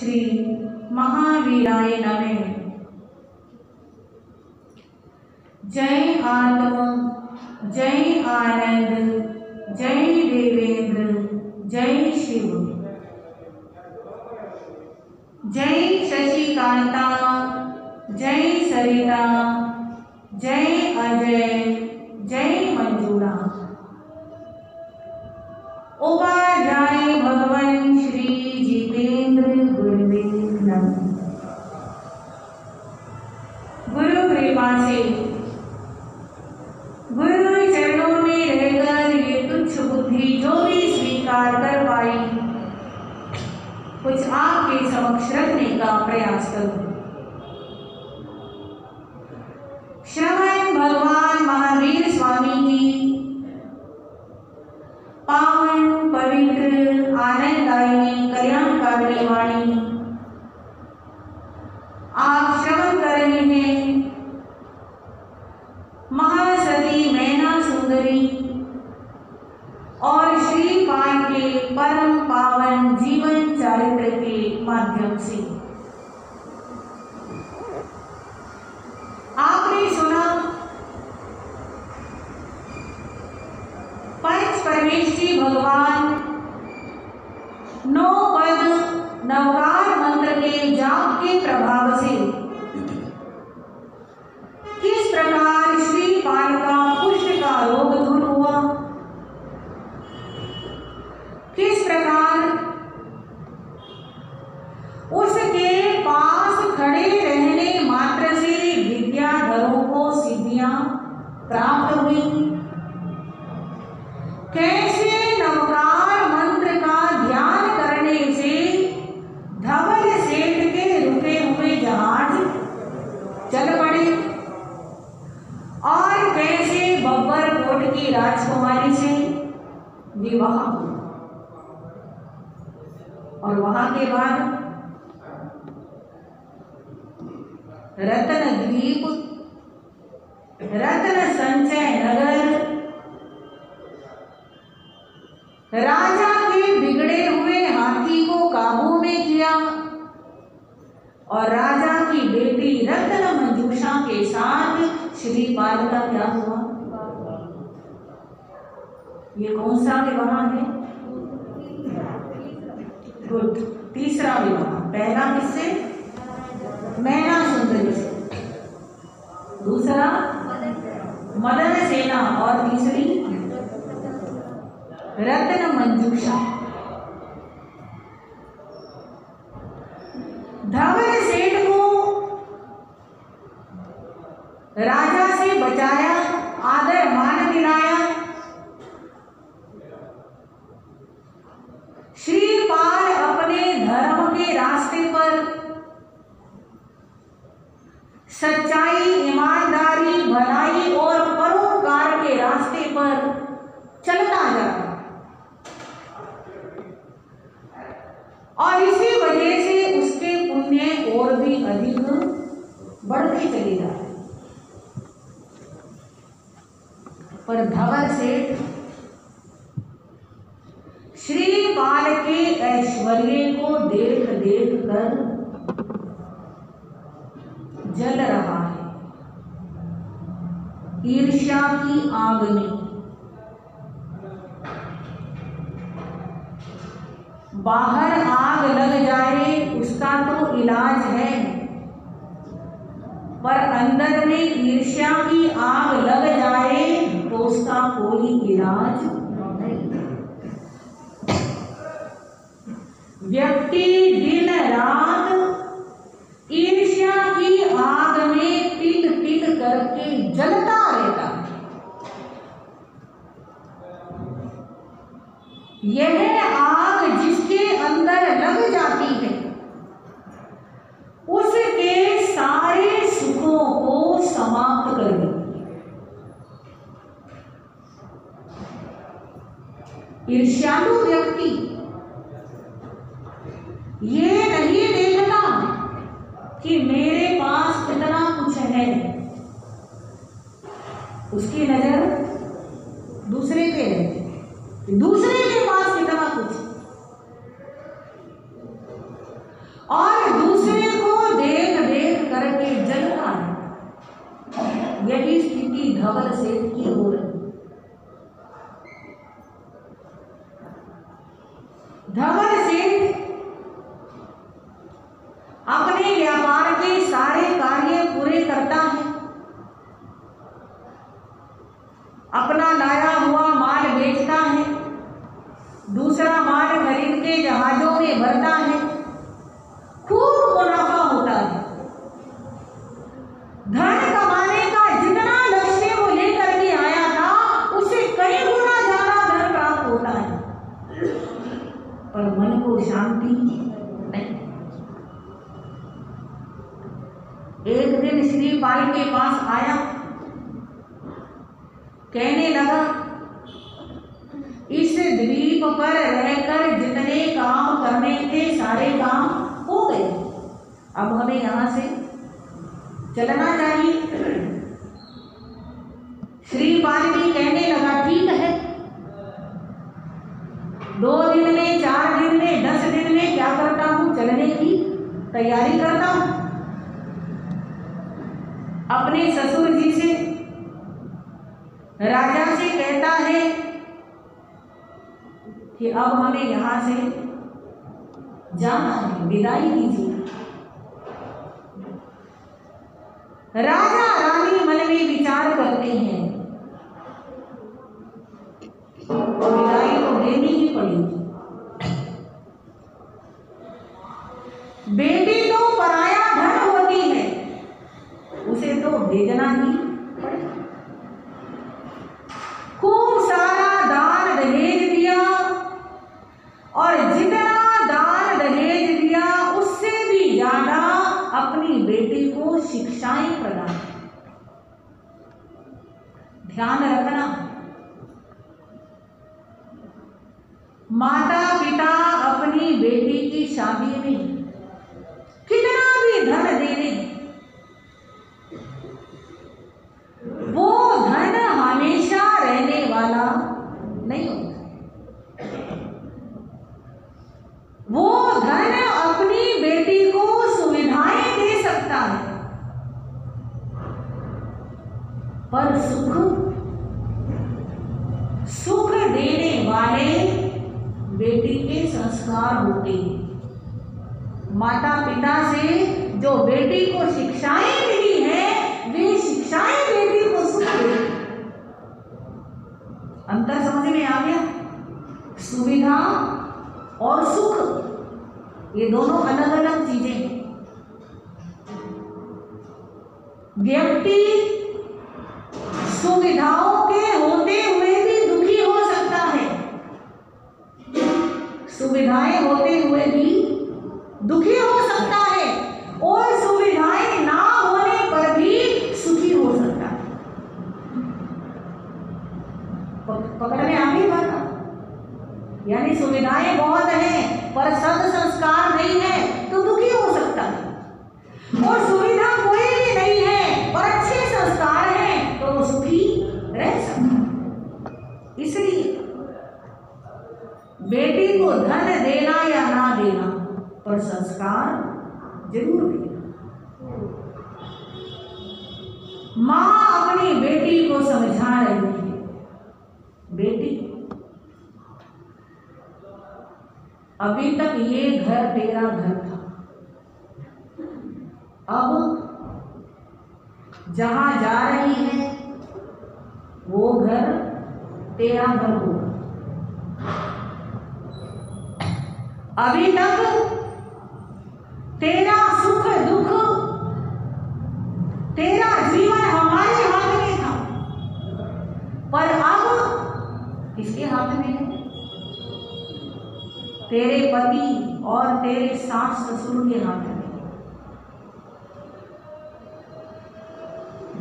श्री महावीराय नमः। जय आत्मा, जय आनंद, जय देवेंद्र, जय शिव। जय शशिकांता, जय सरिता, जय अजय, जय मंजूरा। उपाध्याय भगवान श्री जितेंद्र गुरुवे नमः। गुरु कृपा से गुरु चरणों में रहकर ये तुच्छ बुद्धि जो भी स्वीकार कर पाई, कुछ आपके समक्ष रखने का प्रयास करूं। श्रवण भगवान महावीर स्वामी की पावन पवित्र आनंददायिनी कल्याणकारिणी वाणी आप श्रवण कर रहे हैं। महासती मैना सुंदरी और श्रीपाद के परम पावन जीवन चरित्र के माध्यम से आपने सुना पंच परमेश्वरी भगवान 9 पद नवकार मंत्र के जाप के प्रभाव से किस प्रकार श्रीपाद का कुष्ठ का रोग दूर हुआ, किस प्रकार उसके पास खड़े रहने मात्र से विद्याधरों को सिद्धियां प्राप्त हुई, कैसे नवकार मंत्र का ध्यान करने से धवल सेठ के रुके हुए जहाज चल पड़े, और कैसे बब्बर कोट की राजकुमारी से विवाह हुआ, और वहां के बाद रत्न द्वीप, रत्न संचय नगर, राजा के बिगड़े हुए हाथी को काबू में किया, और राजा की बेटी रत्न मंजूषा के साथ श्रीपाद का क्या हुआ। ये कौन सा विवाह है? गुड, तीसरा विवाह। पहला किससे? मैना सुंदरी से, दूसरा मदन सेना, और तीसरी रत्न मंजूषा। धवल सेठ को राजा से बचाया, आदर मान दिलाया। श्रीपाद अपने धर्म के रास्ते पर, सच्चाई, ईमानदारी, भलाई और परोपकार के रास्ते पर चलता जाता, और इसी वजह से उसके पुण्य और भी अधिक बढ़ते चले जाते। पर धवल सेठ श्रीपाद के ऐश्वर्य को देख देख कर जल रहा है। ईर्ष्या की आग में बाहर आग लग जाए उसका तो इलाज है, पर अंदर में ईर्ष्या की आग लग जाए तो उसका कोई इलाज नहीं। व्यक्ति दिन रात ईर्ष्या की आग में पिघ पिघ करके जलता रहता है। यह आग जिसके अंदर लग जाती है उसके सारे सुखों को समाप्त कर देती है। ईर्ष्यालु व्यक्ति ये नहीं देखता कि मेरे पास कितना कुछ है, उसकी नजर दूसरे पे रहती है, दूसरे के पास कितना कुछ, धवल सेठ अपने व्यापार के सारे कार्य पूरे करता है, अपना लाया हुआ माल बेचता है, दूसरा माल खरीद के जहाजों में भरता है, खूब मुनाफा होता है। धन कमाने का जितना लक्ष्य वो लेकर के आया था उससे कई गुना ज्यादा धन प्राप्त होता है, पर मन को शांति नहीं। एक दिन श्रीपाल के पास आया, कहने लगा इस द्वीप पर रहकर जितने काम करने थे सारे काम हो गए, अब हमें यहां से चलना चाहिए। श्रीपाल भी कहने लगा ठीक है, 2 दिन में, 4 दिन में, 10 दिन में क्या करता हूं, चलने की तैयारी करता हूं। अपने ससुर जी से, राजा से कहता है कि अब हमें यहां से जाना है, विदाई दीजिए। राजा रानी मन में विचार करते हैं, विदाई तो देनी ही पड़ेगी। बेटी तो पराया धन होती है, उसे तो भेजना ही पड़ेगा। खूब सारा दान दहेज दिया, और जितना दान दहेज दिया उससे भी ज्यादा अपनी बेटी को शिक्षाएं प्रदान। ध्यान रखना, माता पिता अपनी बेटी की शादी में कितना भी धन दे दें, वो धन हमेशा रहने वाला नहीं होता। वो धन अपनी बेटी को सुविधाएं दे सकता है, पर सुख देने वाले बेटी के संस्कार होते हैं। माता पिता से जो बेटी को शिक्षाएं मिली हैं, वे शिक्षाएं बेटी को सुख देती। अंतर समझ में आ गया? सुविधा और सुख ये दोनों अलग अलग चीजें हैं। व्यक्ति सुविधाओं के होते हुए भी दुखी हो सकता है, सुविधाएं होते हुए भी दुखी हो सकता है, और सुविधाएं ना होने पर भी सुखी हो सकता है। पकड़ में आ गई बात? यानी सुविधाएं बहुत हैं पर सद संस्कार नहीं है तो दुखी हो सकता है, और सुविधा कोई भी नहीं है और अच्छे संस्कार हैं तो वो सुखी रह सकता है। इसलिए बेटी को धन देना या ना देना, पर संस्कार जरूर देना। मां अपनी बेटी को समझा रही है, बेटी अभी तक ये घर तेरा घर था, अब जहां जा रही है वो घर तेरा घर होगा। अभी तक तेरा सुख दुख, तेरा जीवन हमारे हाथ में था, पर अब किसके हाथ में है? तेरे पति और तेरे सास ससुर के हाथ में।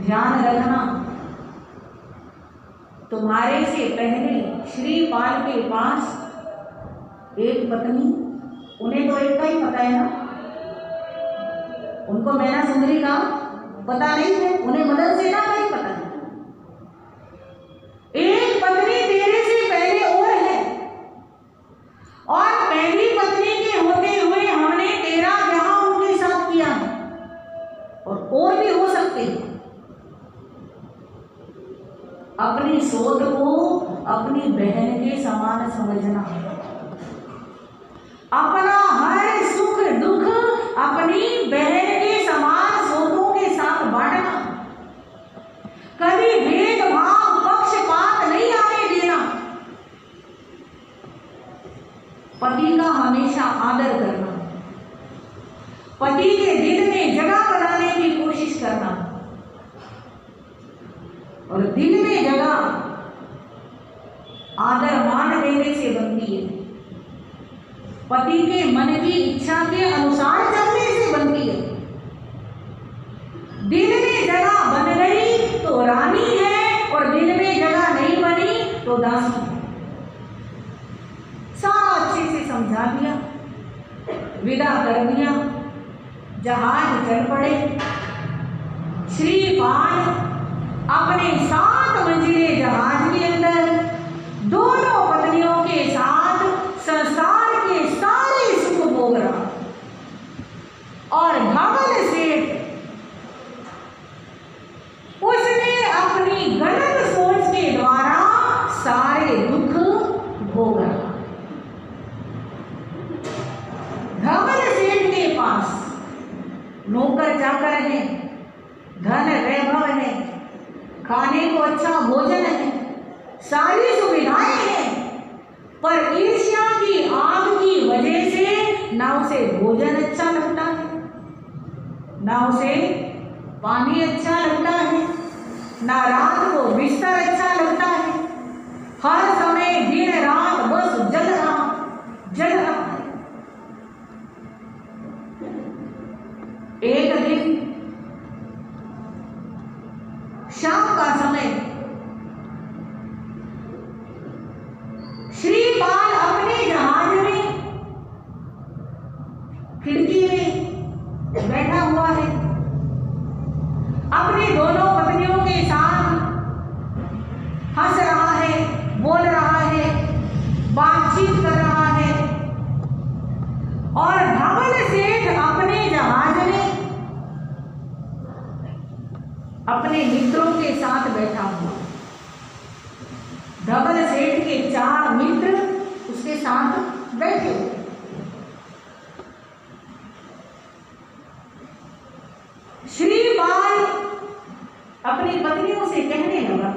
ध्यान रखना, तुम्हारे से पहले श्रीपाल के पास एक पत्नी, उन्हें तो एक का ही पता है ना, उनको मैना सुंदरी का पता नहीं है, उन्हें मदन सेना का ही पता है। एक पत्नी तेरे से पहले और है, और पहली पत्नी के होते हुए हमने तेरा ब्याह उनके साथ किया है, और भी हो सकते हैं। अपनी सोच को अपनी बहन के समान समझना है। अपना हर सुख दुख अपनी बहन के समान सोतों के साथ बांटना, कभी भेदभाव पक्षपात नहीं आने देना, पति का हमेशा आदर करना, पति के दिल में जगह बनाने की कोशिश करना। और दिल में जगह आदर मान देने से बनती है, पति के मन की इच्छा के अनुसार चलने से बनती है। दिल में जगह बन गई तो रानी है, और दिल में जगह नहीं बनी तो दासी है। सारा अच्छे से समझा दिया, विदा कर दिया, जहाज चल पड़े। श्रीपाल अपने 7 मंजिले जहाज के अंदर दोनों पत्नियों के साथ संसार के सारे सुख भोग रहा, और धवल सेठ उसने अपनी गलत सोच के द्वारा सारे दुख भोग रहा। धवल सेठ के पास नौकर चाकर है, धन वैभव है, खाने को अच्छा भोजन है, सारी सुविधाएं हैं, पर ईर्ष्या की आग की वजह से ना उसे भोजन अच्छा लगता है, ना उसे पानी अच्छा लगता है, ना रात को बिस्तर अच्छा लगता है। हर समय दिन रात बस जल रहा है। एक दिन शाम का समय श्रीपाल अपने जहाज में खिड़की में बैठा हुआ है, अपनी दोनों पत्नियों के साथ हंस रहा है, बोल रहा है, बातचीत कर रहा है, और धवल सेठ अपने जहाज में अपने मित्रों के साथ बैठा हुआ। धवल सेठ के 4 मित्र उसके साथ बैठे हुए। श्रीपाल अपनी पत्नियों से कहने लगा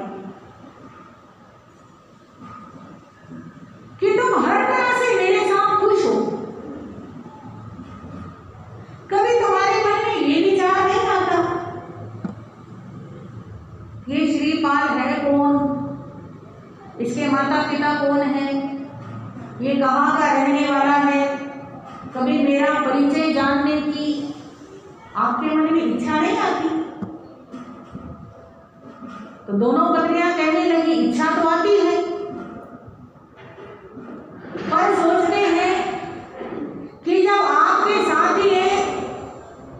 कि तुम हर तरह से मेरे साथ खुश हो, कभी तुम्हारे मन में ये विचार नहीं आता ये श्रीपाल है कौन, इसके माता पिता कौन है, ये कहाँ का रहने वाला है, कभी मेरा परिचय जानने की आपके मन में इच्छा नहीं आती? तो दोनों पत्नियां कहने लगी इच्छा तो आती है, पर सोचते हैं कि जब आपके साथ ही है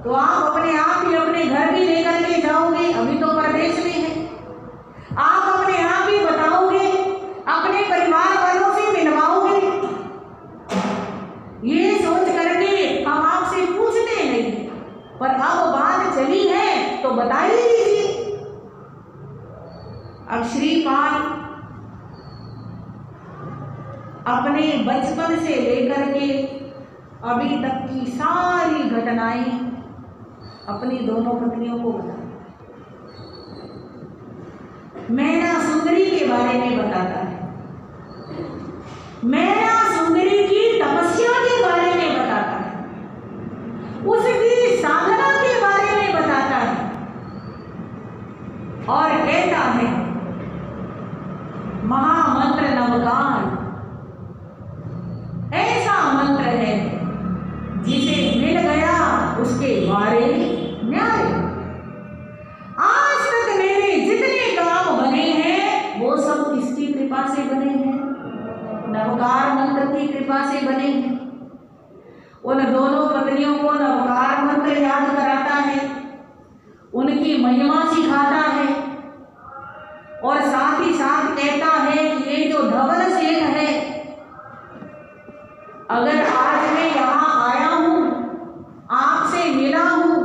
तो आप अपने आप ही अपने घर भी लेकर के जाओगे, अभी तो परदेश में है, आप अपने आप ही बताओगे, अपने परिवार वालों से मिलवाओगे। ये सोच करके हम आपसे पूछते नहीं, पर अब बात चली है तो बता ही दीजिए। अब श्रीपाल अपने बचपन से लेकर के अभी तक की सारी घटनाएं अपनी दोनों पत्नियों को बताता, मैना सुंदरी के बारे में बताता है, मैना सुंदरी की तपस्या के बारे में बताता है, उसकी साधना के बारे में बताता है, और कहता है महामंत्र नवगान ऐसा मंत्र है जिसे मिल गया उसके बारे न्याय। आज तक मेरे जितने काम बने हैं वो सब किसकी कृपा से बने हैं? नवकार मंत्र की कृपा से बने हैं। उन दोनों पत्नियों को नवकार मंत्र याद कराता है, उनकी महिमा सिखाता है, और साथ ही साथ कहता है कि ये जो धवल सेठ है, अगर आज मैं यहाँ आया हूँ, आपसे मिला हूँ,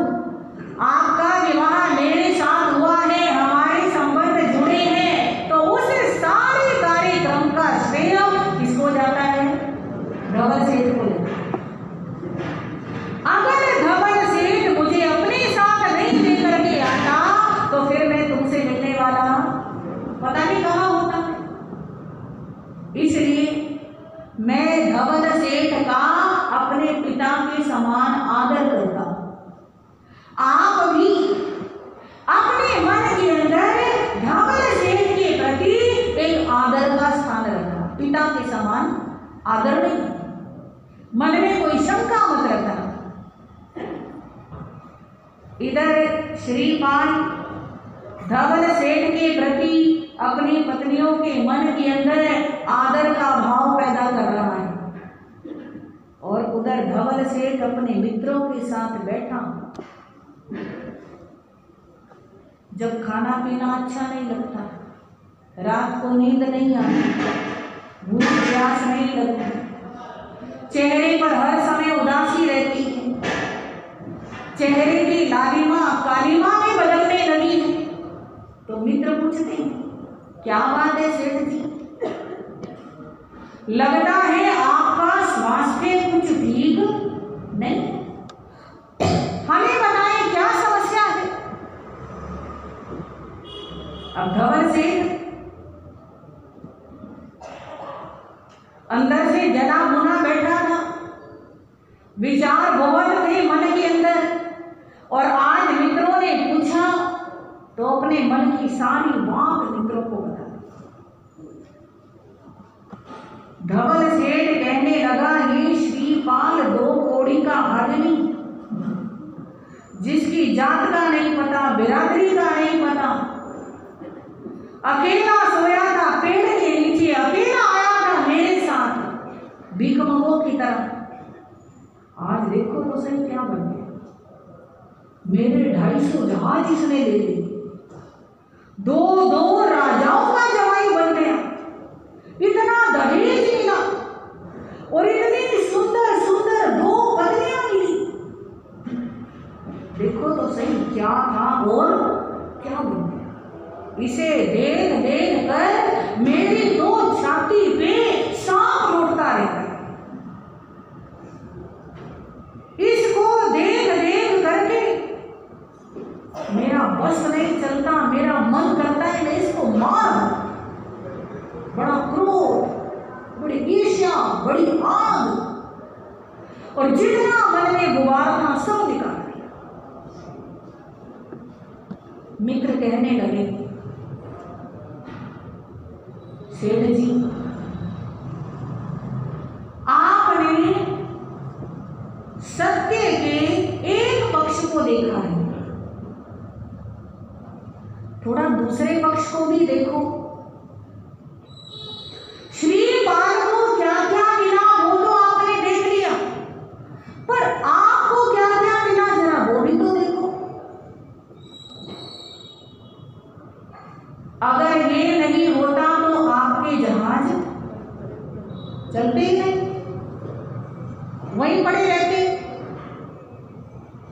आपका विवाह मेरे साथ हुआ है, हमारे संबंध जुड़े हैं, तो उस सारे कार्यक्रम का श्रेय किसको जाता है? धवल सेठ को लेकर, अगर धवल सेठ मुझे अपने साथ नहीं लेकर के आता तो फिर मैं तुमसे मिलने वाला पता नहीं कहाँ होता। इसलिए मैं धवल सेठ का अपने पिता के समान आदर करता हूं। आप भी अपने मन के अंदर धवल सेठ के प्रति एक आदर का स्थान रखना, पिता के समान आदर नहीं, मन में कोई शंका मत रखना। इधर श्रीपाल धवल सेठ के प्रति अपनी पत्नियों के मन के अंदर आदर का भाव पैदा कर रहा है, और उधर धवल सेठ अपने मित्रों के साथ बैठा। जब खाना पीना अच्छा नहीं लगता, रात को नींद नहीं आती, भूख प्यास नहीं लगती, चेहरे पर हर समय उदासी रहती है, चेहरे की लालिमा कालिमा में बदलने लगी है, तो मित्र पूछते हैं क्या बात है सेठ जी, लगता है आपका स्वास्थ्य कुछ ठीक नहीं, हमें बताएं क्या समस्या है। अब धवल सेठ अंदर से जना मुना बैठा था, विचार बहुत थे मन के अंदर, और आज मित्रों ने पूछा तो अपने मन की सारी बात मित्रों को बता। धवल सेठ कहने लगा, ये श्रीपाल 2 कौड़ी का आदमी, जिसकी जात का नहीं पता, बिरादरी का नहीं पता, अकेला सोया था पेड़ के नीचे, अकेला आया था मेरे साथ भिखमंगों की तरह, आज देखो तो सही क्या बन गया, मेरे 250 जहाज इसने ले लिए, 2 राजाओं का जवाई बन गया, इतना दहेज मिला और इतनी सुंदर सुंदर 2 पत्नियां मिली, देखो तो सही क्या था और क्या बन गया। इसे देख देख कर मेरी 2 छाती पे सांप लौटता रहता है, इसको देख देख करके मेरा बस नहीं चलता, मेरा मन करता है मैं इसको मार। बड़ा क्रोध, बड़ी ईर्ष्या, बड़ी आग, और जितना मन में गुबार था सब निकाल दिया। मित्र कहने लगे, सेठ जी आपने सत्य के एक पक्ष को देखा है, थोड़ा दूसरे पक्ष को भी देखो। श्रीपाल को क्या क्या मिला वो तो आपने देख लिया, पर आपको क्या क्या मिला जरा वो भी तो देखो। अगर ये नहीं होता तो आपके जहाज चलते ही नहीं, वहीं पड़े रहते,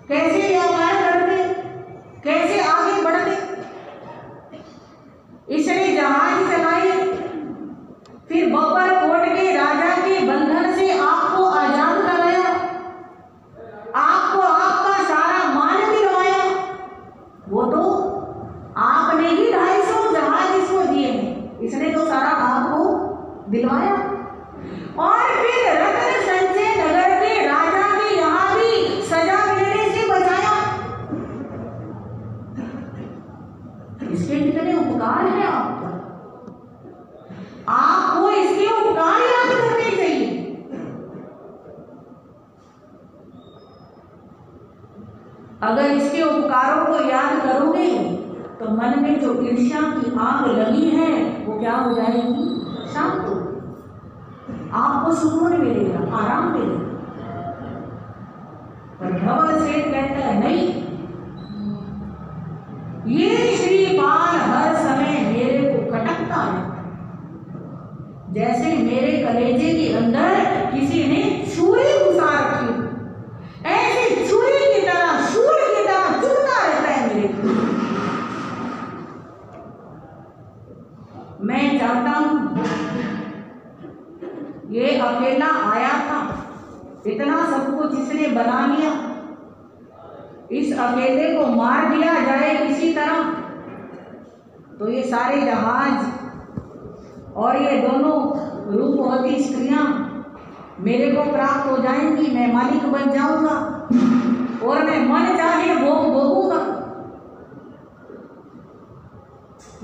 कैसे व्यापार करते, कैसे आगे बढ़ते। इसने जहाज चलाए, फिर बब्बर कोट के राजा के बंधन से आपको आजाद कराया, आपको आपका सारा मान दिलवाया, वो तो आपने ही 250 जहाज इसको दिए हैं, इसने तो सारा आपको दिलवाया। और फिर रत्न संजय नगर के राजा के यहाँ भी सजा मिलने से बचाया। इसके कितने उपकार हैं आपका, आपको इसके उपकार याद करने चाहिए। अगर इसके उपकारों को याद करोगे तो मन में जो ईर्ष्या की आग लगी है वो क्या हो जाएगी, शांत हो, आपको सुकून मिलेगा, आराम मिलेगा। पर धवल सेठ कहता है नहीं, ये श्रीपाल हर समय मेरे को कटकता है, जैसे मेरे कलेजे के अंदर किसी ने छुरी घुसा रखी, ऐसे छुरी की तरह, शूल की तरह चुभता रहता है मेरे को। मैं चाहता हूं ये अकेला आया था, इतना सब कुछ इसने बना लिया, इस अकेले को मार दिया जाए किसी तरह तो ये सारे जहाज और ये दोनों रूपवती स्त्रियां मेरे को प्राप्त हो जाएंगी, मैं मालिक बन जाऊंगा और मैं मन चाहे भोग भोगूंगा।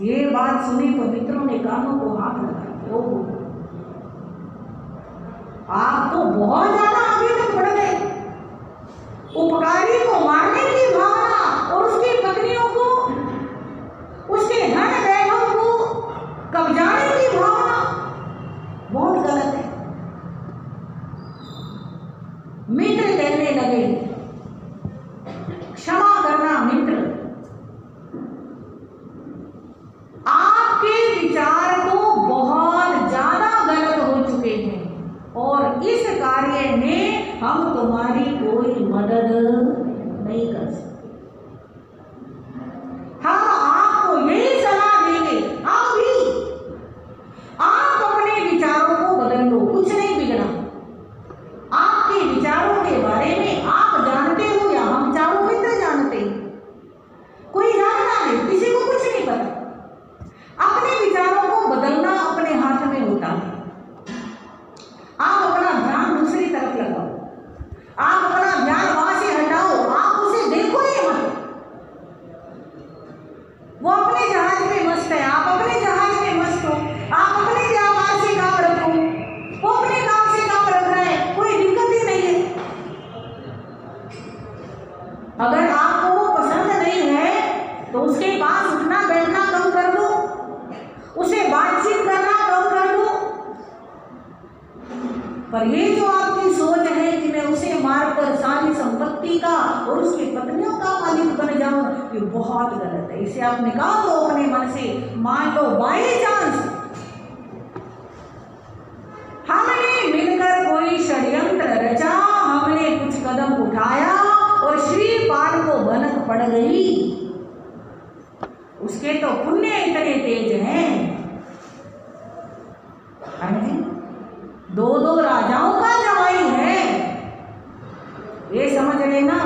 ये बात सुनी तो मित्रों ने कानों को हाथ लगाया। ओहो, आप तो बहुत ज्यादा आगे तक बढ़ गए। उपकारी को मारने की भावना और उसकी पत्नियों को, उसके धन वैभव को कब्जाने की भावना बहुत गलत है। मित्र कहने लगे, क्षमा करना मित्र, आपके विचार तो बहुत ज्यादा गलत हो चुके हैं और इस कार्य में हम तुम्हारी कोई मदद नहीं कर सकते। हम आपको यही सलाह देंगे, आप अपने विचारों को बदल लो, कुछ नहीं बिगड़ा। आपके विचारों के बारे में आप जानते हो या हम चारों मित्र जानते हैं, कोई जानता नहीं, किसी को कुछ नहीं पता। अपने विचारों को बदलना अपने हाथ में होता है। आप अपना ध्यान दूसरी तरफ लगाओ, आप अपना ध्यान वहां से हटाओ, आप उसे देखो ही मत। वो अपने जहाज में मस्त है, आप अपने जहाज में मस्त हो, आप अपने व्यापार से काम रखो, वो अपने काम से काम रख रहा है, कोई दिक्कत ही नहीं है। अगर आपको वो पसंद नहीं है तो उसके पास उठना बैठना कम कर दो, उसे बातचीत करना कम कर दो। पर ये जो आपकी सोच है कि मैं उसे मारकर सारी संपत्ति का और उसकी पत्नियों का मालिक बन जाऊं, ये बहुत गलत है। इसे आप निकाल दो अपने मन से। मान लो बाई चांस हमने मिलकर कोई षड्यंत्र रचा, हमने कुछ कदम उठाया और श्रीपाल को भनक पड़ गई, उसके तो पुण्य इतने तेज हैं। हाँ जी, दो दो राजाओं का जवाई है, ये समझ लेना।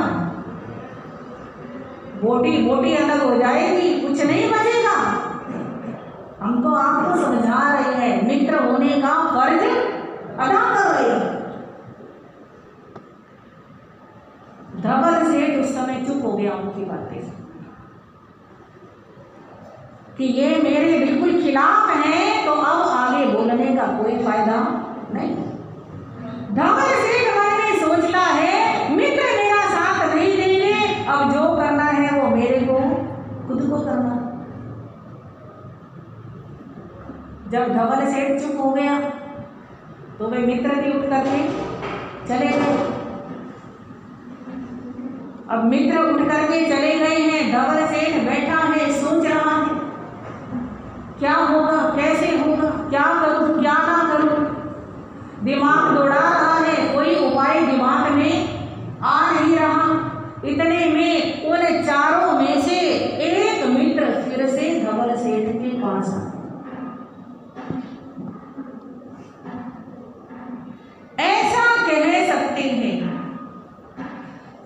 बोटी बोटी अलग हो जाएगी, कुछ नहीं बचेगा। हम तो आपको समझा रहे हैं, मित्र होने का फर्ज अदा कर रहे हैं। धवल सेठ उस समय चुप हो गया उनकी बातें से कि ये मेरे बिल्कुल खिलाफ हैं, तो अब आगे बोलने का कोई फायदा नहीं। धवल सेठ मन में सोचता है, मित्र मेरा साथ नहीं देंगे, अब जो करना है वो मेरे को खुद को करना। जब धवल सेठ चुप हो गया तो वे मित्र भी उठ करके चले गए। अब मित्र उठ करके चले गए हैं, धवल सेठ बैठा है, सोच रहा है क्या होगा, कैसे होगा, क्या करूं क्या ना करूं, दिमाग दौड़ा रहा है, कोई उपाय दिमाग में आ नहीं रहा। इतने में उन चारों में से एक मित्र फिर से धवल सेठ के पास आया। ऐसा कह सकते हैं,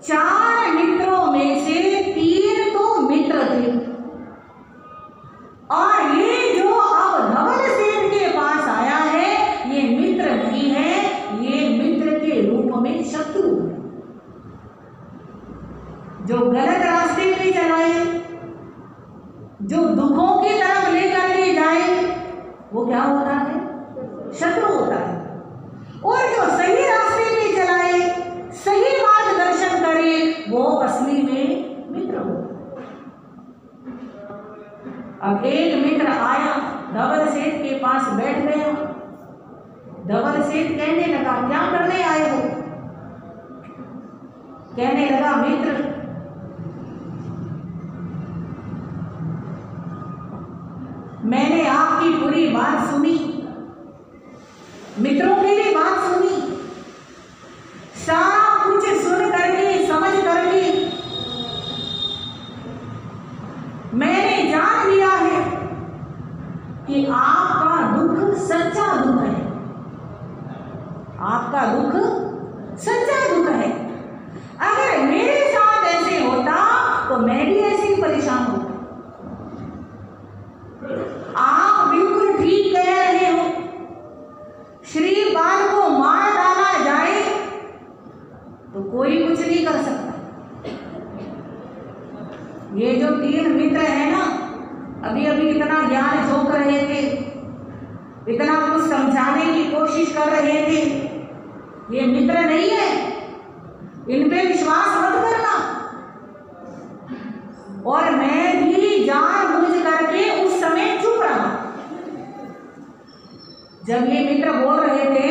चार मित्रों में से तीन तो मित्र थे और ये जो अब धवल सेठ के पास आया है ये मित्र नहीं है, ये मित्र के रूप में शत्रु, जो गलत रास्ते पे चलाए, जो दुखों की तरफ लेकर के जाए, वो क्या होता है, शत्रु होता है। और जो सही रास्ते पे चलाए, सही मार्गदर्शन करे, वो असली में मित्र हो। अब एक मित्र आया, धवल सेठ के पास बैठ गया। धवल सेठ कहने लगा, क्या करने आए हो? कहने लगा, मित्र मैंने आपकी पूरी बात सुनी, मित्रों की भी बात सुनी, सारा कुछ सुन करके समझ करके मैंने जान लिया है कि आपका दुख सच्चा दुख है। आपका दुख सच्चा दुख है। अगर मेरे साथ ऐसे होता तो मैं भी ऐसे ही परेशान होता। आप बिल्कुल ठीक कह रहे हो, श्रीपाल को मार डाला जाए तो कोई कुछ नहीं कर सकता। ये जो 3 मित्र है ना, अभी अभी इतना ज्ञान झोंक रहे थे, इतना कुछ समझाने की कोशिश कर रहे थे, ये मित्र नहीं है, इन पे विश्वास मत करना। और मैं भी जानबूझ करके उस समय चुप रहा। जब ये मित्र बोल रहे थे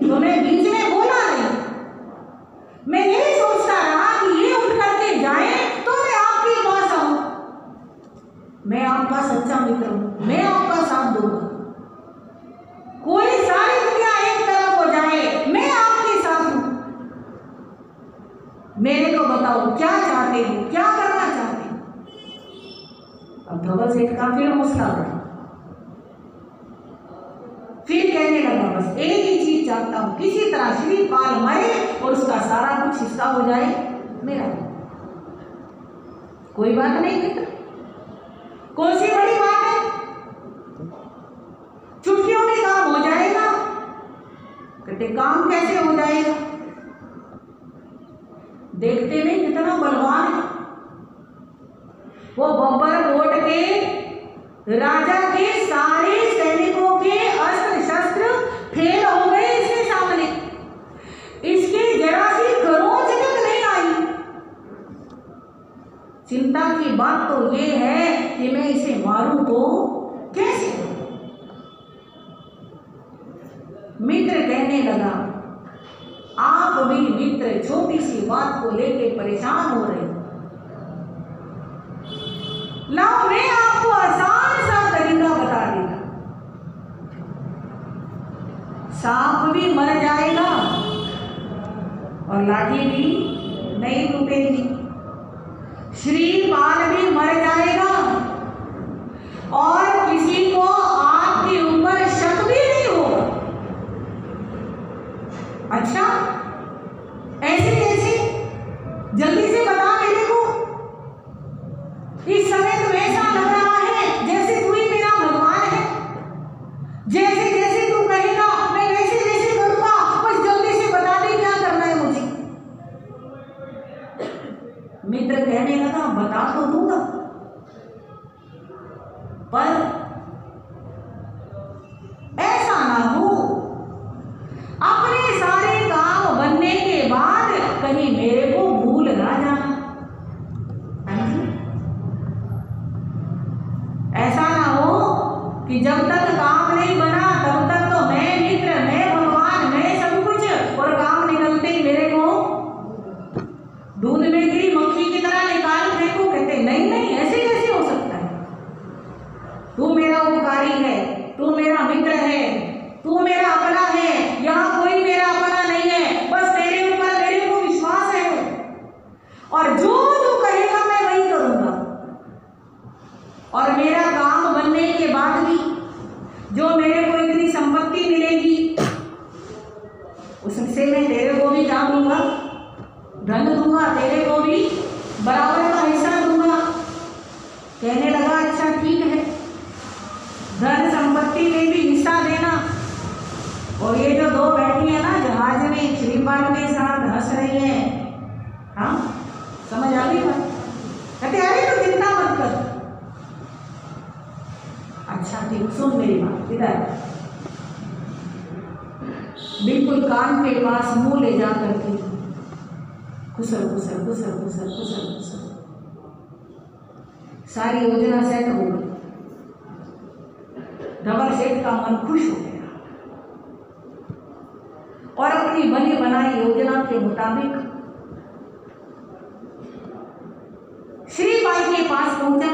तो मैं बीच में बोला नहीं। मैं यही सोचता रहा कि ये उठ करके जाए तो मैं आपके पास आऊं। मैं आपका सच्चा मित्र हूं, मैं आपका साथ दूंगा। कोई सारी दुनिया एक तरफ हो जाए, मैं आपके साथ हूं। मेरे को बताओ क्या चाहते हो, क्या करना चाहते हो। अब धवल सेठ का फिर हौसला बढ़ा, फिर कहने लगा बस एक ही चीज चाहता हूं, किसी तरह श्रीपाल मरे और उसका सारा कुछ हिस्सा हो जाए मेरा। कोई बात नहीं मित्र, कौन सी बड़ी बात है, चुटकियों में काम हो जाएगा। कहते काम कैसे हो जाएगा, देखते नहीं कितना बलवान है वो। बब्बर कोट के राजा के सारे सैनिकों के अस्त्र शस्त्र फेल हो गए इसके सामने, इसके जरा सी खरोंच तक नहीं आई। चिंता की बात तो ये है कि मैं इसे मारूं तो कैसे। मित्र कहने लगा आप भी मित्र छोटी सी बात को लेके परेशान हो रहे हो, लाओ मैं आपको आसान सा तरीका बता देगा। सांप भी मर जाएगा और लाठी भी नहीं टूटेगी, श्रीपाल भी मर जाएगा और किसी को आपके ऊपर शक भी नहीं होगा। अच्छा ऐसे कैसे, जल्दी से बता मेरे को। इस समय तो ऐसा लग रहा है जैसे तू ही मेरा भगवान है, जैसे जैसे तू कहेगा मैं वैसे वैसे करूंगा, बस जल्दी से बता दे क्या करना है मुझे। मित्र कहने लगा बता तो दूंगा, पर ऐसा ना हो अपने सारे काम बनने के बाद कहीं मेरे को भूल ना जाना। ऐसा ना हो कि जब तक काम नहीं बना तब तक तो मैं मित्र, मैं भगवान, मैं सब कुछ, और काम निकलते ही मेरे को दूध में गिरी मक्खी की तरह निकाल फेंको। कहते नहीं नहीं ऐसे कैसे हो सकता है, तू मेरा उपकारी है, तू मेरा मित्र है, तू मेरा अपना है, यहाँ कोई मेरा अपना नहीं है, बस तेरे ऊपर मेरे को विश्वास है और जो तू कहेगा मैं वही करूंगा। और मेरा काम बनने के बाद भी जो मेरे को इतनी संपत्ति मिलेगी उससे मैं तेरे को भी क्या दूंगा, धन दूंगा, तेरे को भी बराबर का हिस्सा दूंगा। कहने लगा अच्छा ठीक है, धन संपत्ति में भी हिस्सा देना। और ये जो 2 बैठी है ना जहाज में श्रीपाल के साथ हंस रही है, हाँ समझ आ गई बात। कहते अरे तो चिंता मत कर। अच्छा ठीक, सुन मेरी बात, इधर बिल्कुल कान के पास मुंह ले जा करके खुसर खुसर खुसर खुसर खुसर खुसर सारी योजना सेट हो गई। धवल सेठ का मन खुश हो गया और अपनी बनी बनाई योजना के मुताबिक श्रीपाल के पास पहुंचा।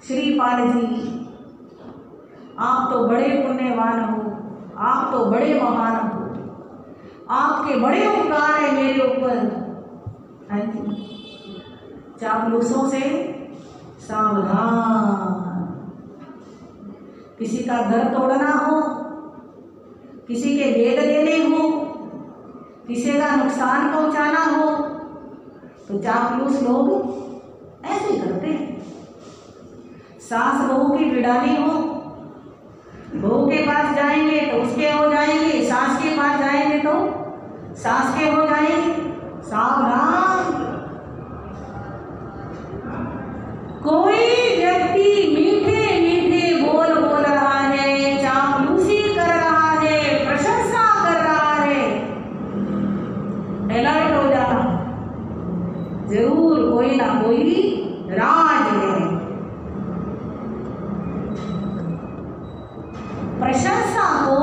श्रीपाल जी आप तो बड़े पुण्यवान हो, आप तो बड़े महान हो, आपके बड़े उपकार है मेरे ऊपर। चापलूसों से सावधान, किसी का घर तोड़ना हो, किसी के नुकसान पहुंचाना हो तो चापलूस लोग ऐसे करते हैं। सास बहू की बिड़ानी हो, बहू के पास जाएंगे तो उसके हो जाएंगे, सास के पास जाएंगे तो सास के हो जाएंगे। सावधान, कोई व्यक्ति मीठे मीठे बोल बोल रहा है, चापलूसी कर रहा है, प्रशंसा कर रहा है, अलर्ट हो जाना, जरूर कोई ना कोई राज है। प्रशंसा को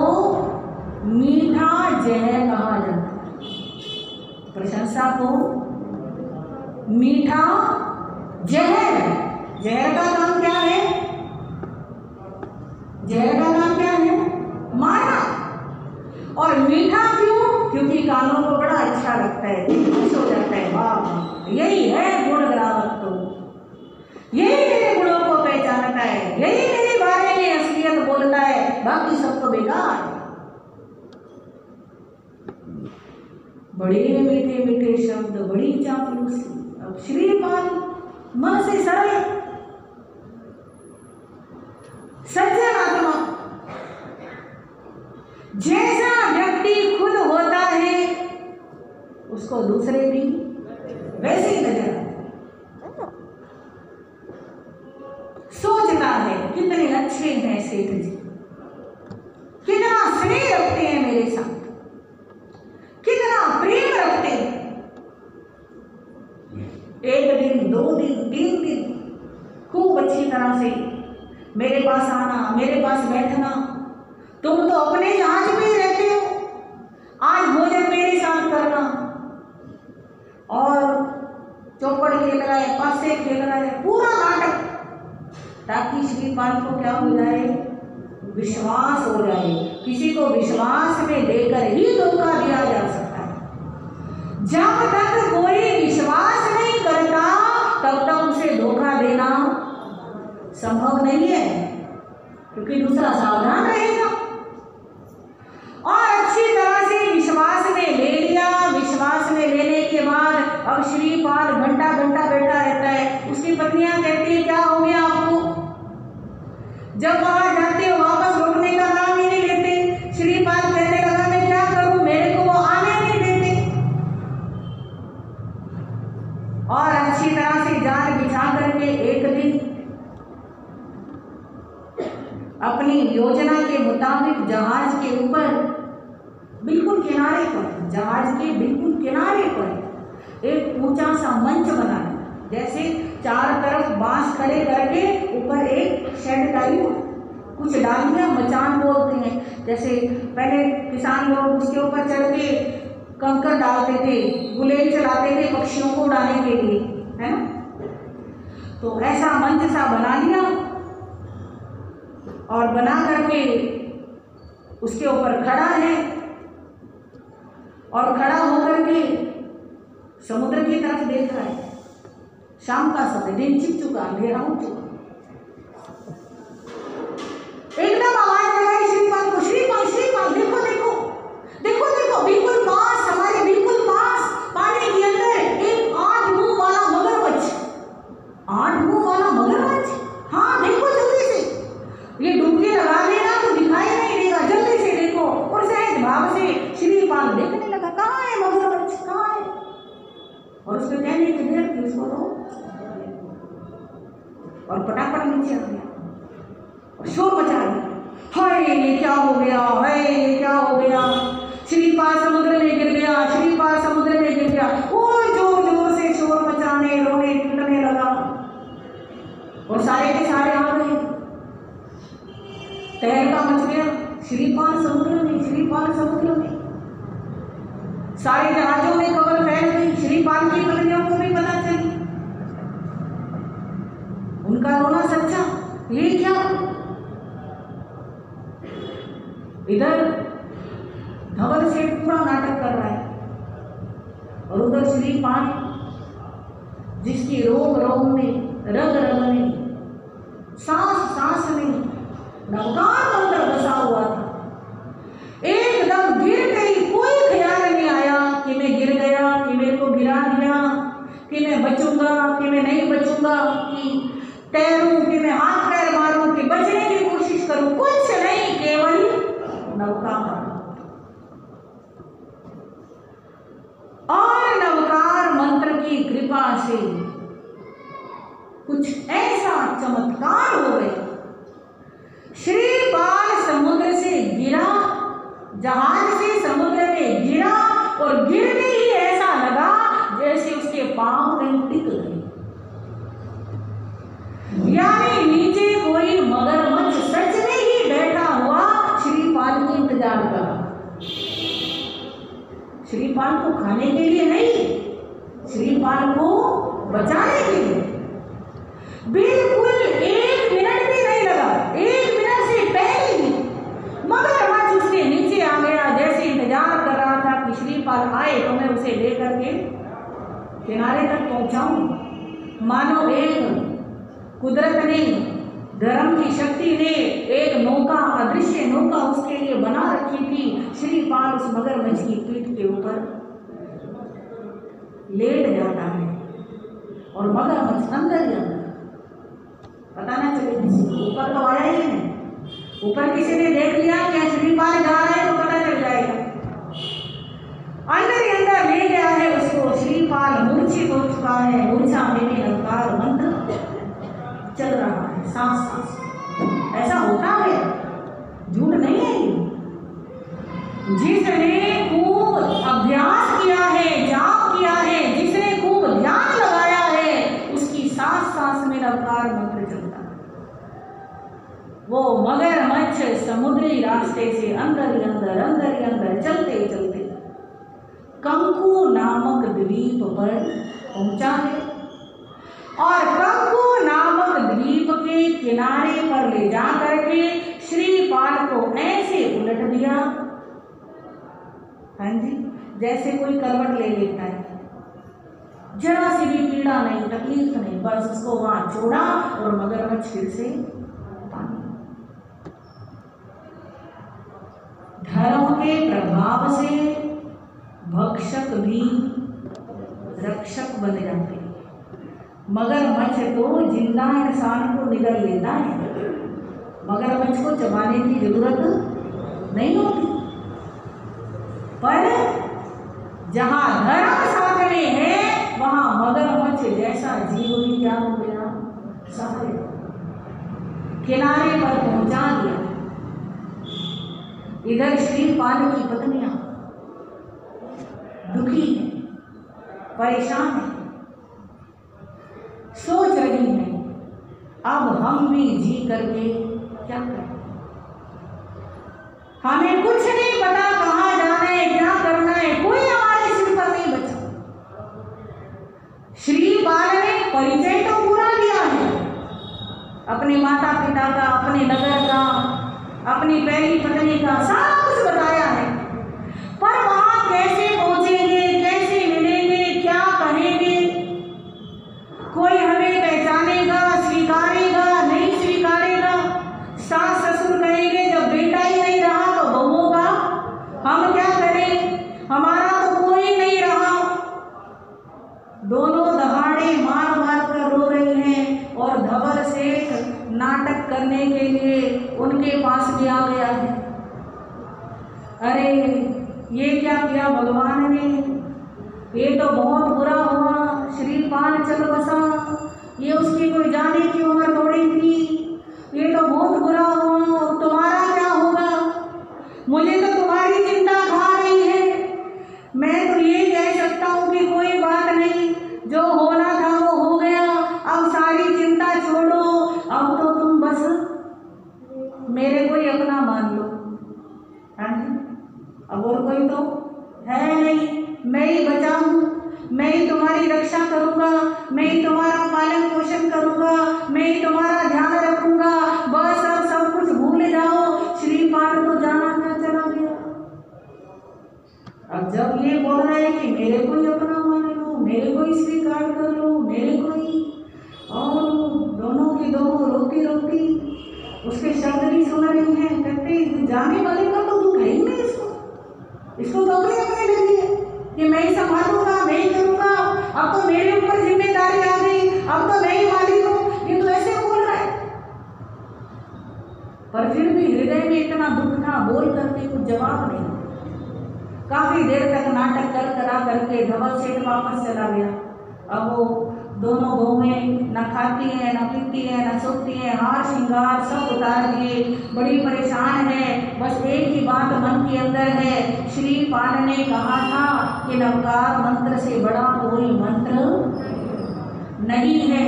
मीठा जहर कहा जाता है। प्रशंसा को मीठा जहर, जहर का नाम क्या है? जहर का नाम क्या है? मारना। और मीठा क्यों? क्योंकि कानों को बड़ा अच्छा लगता है, खुश हो जाता है, वाह यही है गुण ग्राहक, तो यही मेरे गुणों को पहचानता है, यही मेरे बारे में असलियत बोलता है, बाकी सब तो बेकार। बड़े मीठे मीठे शब्द, बड़ी चापलूसी। अब श्रीपाल मन से सरल सज्जन आत्मा, जैसा व्यक्ति खुद होता है उसको दूसरे भी वैसे ही नजर आते। सोचता है कितने अच्छे हैं सेठ जी, कितना स्नेह रखते हैं मेरे साथ, कितना प्रेम रखते हैं। एक दिन, 2 दिन, 3 दिन खूब अच्छी तरह से मेरे पास आना, मेरे पास बैठना। तुम तो अपने जहाज में रहते हो, आज भोजन मेरे साथ करना, और चौपड़ खेल रहा है, पासे खेल रहा है, पूरा नाटक, ताकि श्रीपाल को क्या हो जाए? विश्वास हो जाए। किसी को विश्वास में लेकर ही धोखा दिया जा सकता है। जब तक कोई विश्वास नहीं करता तब तक उसे धोखा देना संभव नहीं है, क्योंकि दूसरा सावधान रहेगा। और अच्छी तरह से विश्वास में ले लिया। विश्वास में लेने के बाद अब श्रीपाल घंटा घंटा बैठा रहता है। उसकी पत्नियां कहती है क्या हो गया आपको? जब वहां जाते हो वापस लौटने का नाम ही नहीं लेते। श्रीपाल कहने लगा मैं क्या करूं, मेरे को वो आने नहीं देते। और अच्छी तरह से जाल बिछा करके एक दिन अपनी योजना के मुताबिक जहाज के ऊपर बिल्कुल किनारे पर, जहाज के बिल्कुल किनारे पर एक ऊंचा सा मंच बनाया, जैसे चार तरफ बांस खड़े करके ऊपर एक शेड टाइप, कुछ डालियां, मचान बोलते हैं, जैसे पहले किसान लोग उसके ऊपर चढ़ के कंकर डालते थे, गुलेल चलाते थे पक्षियों को उड़ाने के लिए, है ना। तो ऐसा मंच सा बना लिया और बना करके उसके ऊपर खड़ा है, और खड़ा होकर के समुद्र की तरफ देख रहा है। शाम का समय, दिन छिप चुका, अंधेरा हो चुका। एकदम आवाज लगाई श्रीपाल को, श्रीपाल श्रीपाल देखो देखो देखो देखो, बिल्कुल पास, हमारे बिल्कुल पास पानी के अंदर एक 8 मुंह वाला मगरमच्छ। 8 मुंह वाला मगरमच्छ? हाँ देखो जल्दी से, ये डुबकी लगा देगा तो दिखाई नहीं देगा, जल्दी से देखो। और सहज भाव से श्रीपाल देखने लगा, कहाँ है मगरमच्छ, कहाँ है? और उसके कहने की देर थी उसको तो, और फटाफट नीचे आ गया और शोर मचा दिया, हाय ये क्या हो गया, हाय ये क्या हो गया, श्रीपाल समुद्र में गिर गया, श्रीपाल समुद्र में गिर गया। वो जोर जोर से शोर मचाने, रोने पीटने लगा, और सारे के सारे आ गए। तहलका मच गया, श्रीपाल समुद्र में, श्रीपाल समुद्र में। सारे जहाजों में खबर फैल गई, श्रीपाल की पत्नियों को भी पता चली। उनका रोना सच्चा, ये क्या? इधर धवल से पूरा नाटक कर रहा है, और उधर श्रीपाल जिसकी रोम रोम में, रग रग में, सांस सांस में नवकार मंत्र बसा हुआ था, एकदम गिर गई। कोई ख्याल नहीं आया कि मैं गिर गया, नौका पर। और नवकार मंत्र की कृपा से कुछ ऐसा चमत्कार हो गया, श्रीपाल समुद्र से गिरा, जहाज से समुद्र में गिरा और गिरने ही ऐसा लगा जैसे उसके पांव कहीं टिक गए। यानी नीचे कोई मगरमच्छ सच में ही बैठा हुआ श्रीपाल के इंतजार कर रहा। श्रीपाल को खाने के लिए नहीं, श्रीपाल को बचाने के लिए। बिल्कुल 1 मिनट भी नहीं लगा, 1 मिनट से पहले ही मगरमच्छ उसके नीचे आ गया। जैसे इंतजार कर रहा था कि श्रीपाल आए तो मैं उसे लेकर के किनारे तक पहुंचाऊं। मानो एक कुदरत ने, धर्म की शक्ति ने एक नौका, अदृश्य नौका उसके लिए बना रखी थी। श्रीपाल उस मगरमच्छ की पीठ के ऊपर लेट जाता है और मगरमच्छ अंदर ही अंदर, पता ना चले किसी को, ऊपर तो आया ही नहीं। ऊपर किसी ने देख लिया क्या श्रीपाल जा रहा है तो पता चल जाएगा। अंदर ही अंदर ले गया है उसको। श्रीपाल मूर्छित हो चुका है, मूर्छा में भी नवकार मंत्र चल रहा है सांस सांस। ऐसा होता है, झूठ नहीं है ये। जिसने खूब अभ्यास किया है, जाप किया है, जिसने खूब ध्यान लगाया है, उसकी सांस सांस में नवकार मंत्र चलता है। वो मगरमच्छ समुद्री रास्ते से अंदर ही अंदर चलते चलते कंकु नामक द्वीप पर पहुंचा है और कंकु नामक द्वीप के किनारे पर ले जा करके श्रीपाल को ऐसे उलट दिया, हाँ जी, जैसे कोई करवट ले लेता है। जरा सी भी पीड़ा नहीं, तकलीफ नहीं, बस उसको वहां छोड़ा और मगरमच्छ फिर से पानी। धर्म के प्रभाव से भक्षक भी रक्षक बन जाते हैं। मगरमच्छ तो जिंदा इंसान को निगल लेता है, मगरमच्छ को चबाने की जरूरत नहीं होती। पर जहां धर्म साथ में है वहां मगरमच्छ जैसा जीव भी क्या हो गया, सहारे किनारे पर पहुंचा दिया। इधर श्रीपाल की पत्नियां दुखी है, परेशान है, सोच रही है अब हम भी जी करके क्या करें, हमें कुछ नहीं पता कहाँ जाना है, क्या करना है, कोई हमारे सिर पर नहीं बचा। श्रीपाल ने परिचय तो पूरा दिया है, अपने माता पिता का, अपने नगर का, अपनी पहली पत्नी का सारा कुछ बताया है। पर वहां कैसे पहुंचेंगे, कैसे मिलेंगे, क्या कहेंगे, कोई हमें पहचानेगा, स्वीकारेगा, नहीं स्वीकारेगा। सास ससुर कहेंगे जब बेटा ही नहीं रहा तो बहुओं का हम क्या करें, हमारा तो कोई नहीं रहा। दोनों दहाड़े मार मार कर रो रही हैं और धवल सेठ नाटक करने के लिए उनके पास भी आ गया है। अरे ये क्या किया भगवान ने, ये तो बहुत बुरा हुआ, श्रीपाल चल बसा, ये उसकी कोई जाने की उम्र थोड़ी थी, ये तो बहुत बुरा हुआ। तुम्हारा क्या होगा, मुझे तो तुम्हारी चिंता खा रही है। मैं तो ये कह सकता हूँ कि कोई बात नहीं, जो होना था वो हो गया, अब सारी चिंता छोड़ो, अब तो तुम बस मेरे को ही अपना मान लो। हाँ जी, अब और कोई तो है नहीं, मैं ही बचाऊं, मैं ही तुम्हारी रक्षा करूंगा, मैं ही तुम्हारा पालन पोषण करूंगा, मैं ही तुम्हारा ध्यान रखूंगा, बस अब सब कुछ भूल जाओ। श्रीपाल तो जाना था चला गया। अब जब ये बोल रहा है कि मेरे को ही अपना मान लो, मेरे को ही स्वीकार कर लो, मेरे को ही, और दोनों की दोनों रोती रोती उसके शब्द भी सुन रही हैं, कहते जाने वाले का तो दुख है ही नहीं, इसको तो अपने लगी है कि मैं ही संभालूंगा, मैं ही करूंगा, अब तो मेरे ऊपर जिम्मेदारी आ गई, अब तो मैं ही मालिक हूं। ये तो ऐसे बोल रहा है, पर फिर भी हृदय में इतना दुख था इतना बोल करके कुछ जवाब नहीं। काफी देर तक नाटक करा करके धवल सेठ वापस चला गया। अब वो दोनों बहुएं न खाती हैं, न पीती हैं, न सोती हैं, हार श्रृंगार सब उतार दिए, बड़ी परेशान है। बस एक ही बात मन के अंदर है। श्रीपाल ने कहा था कि नवकार मंत्र से बड़ा कोई मंत्र नहीं है।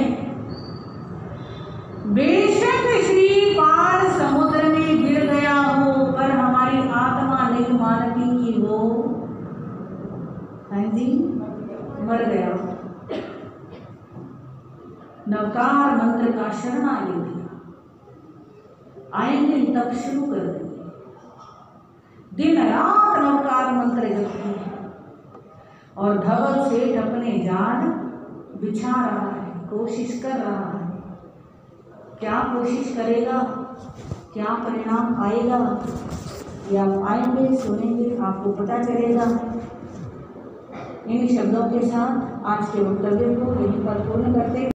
बेशक श्रीपाल समुद्र में गिर गया हो, पर हमारी आत्मा नहीं मानती कि वो हाँ जी मर गया। नवकार मंत्र का शरणा ले लिया, आएंगे तब शुरू कर देंगे। दिन रात नवकार मंत्र जपते हैं और धवल सेठ अपने जान बिछा रहा है, कोशिश कर रहा है। क्या कोशिश करेगा, क्या परिणाम आएगा, ये आप आएंगे सुनेंगे, आपको पता चलेगा। इन शब्दों के साथ आज के वक्तव्य को यहीं पर पूर्ण करते